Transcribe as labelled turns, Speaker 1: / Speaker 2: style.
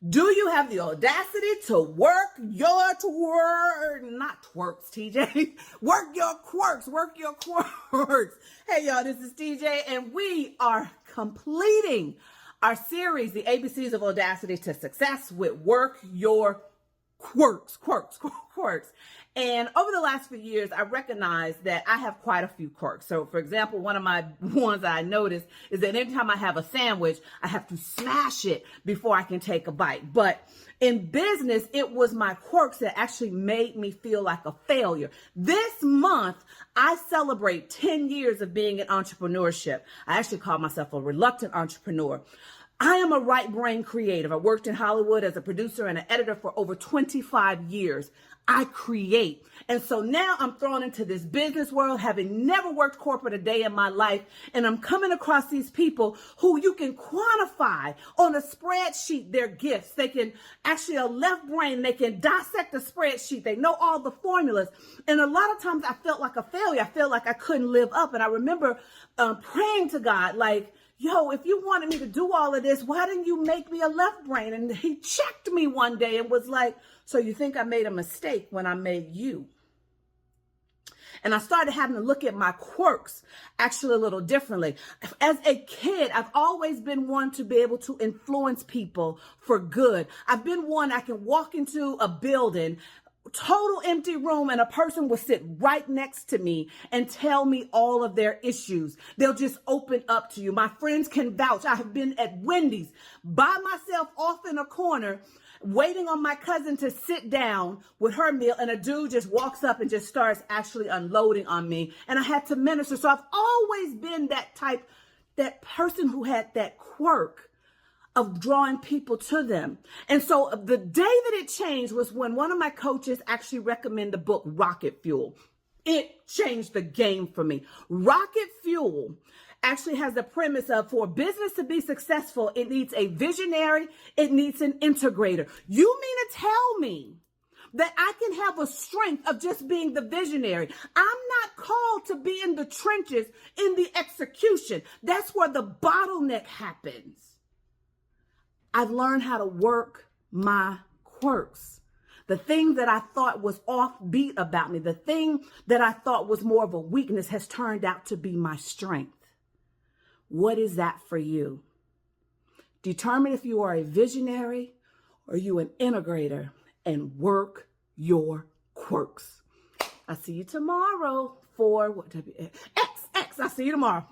Speaker 1: Do you have the audacity to work your not twerks, TJ, work your quirks. Hey y'all, this is TJ and we are completing our series, the ABCs of Audacity to Success with Work Your Quirks. And over the last few years, I recognized that I have quite a few quirks. So for example, one of my ones I noticed is that anytime I have a sandwich, I have to smash it before I can take a bite. But in business, it was my quirks that actually made me feel like a failure. This month, I celebrate 10 years of being in entrepreneurship. I actually call myself a reluctant entrepreneur. I am a right brain creative. I worked in Hollywood as a producer and an editor for over 25 years. I create. And so now I'm thrown into this business world, having never worked corporate a day in my life. And I'm coming across these people who you can quantify on a spreadsheet their gifts. They can actually, a left brain, they can dissect a spreadsheet. They know all the formulas. And a lot of times I felt like a failure. I felt like I couldn't live up. And I remember praying to God, like, yo, if you wanted me to do all of this, why didn't you make me a left brain? And he checked me one day and was like, so you think I made a mistake when I made you? And I started having to look at my quirks actually a little differently. As a kid, I've always been one to be able to influence people for good. I've been one I can walk into a building, total empty room, and a person will sit right next to me and tell me all of their issues. They'll just open up to you. My friends can vouch. I have been at Wendy's by myself off in a corner waiting on my cousin to sit down with her meal, and a dude just walks up and just starts actually unloading on me, and I had to minister. So I've always been that person who had that quirk of drawing people to them. And so the day that it changed was when one of my coaches actually recommended the book Rocket Fuel. It changed the game for me. Rocket Fuel actually has the premise of, for business to be successful, it needs a visionary, it needs an integrator. You mean to tell me that I can have a strength of just being the visionary? I'm not called to be in the trenches in the execution. That's where the bottleneck happens. I've learned how to work my quirks. The thing that I thought was offbeat about me, the thing that I thought was more of a weakness, has turned out to be my strength. What is that for you? Determine if you are a visionary or you an integrator, and work your quirks. I'll see you tomorrow for what? X. I'll see you tomorrow.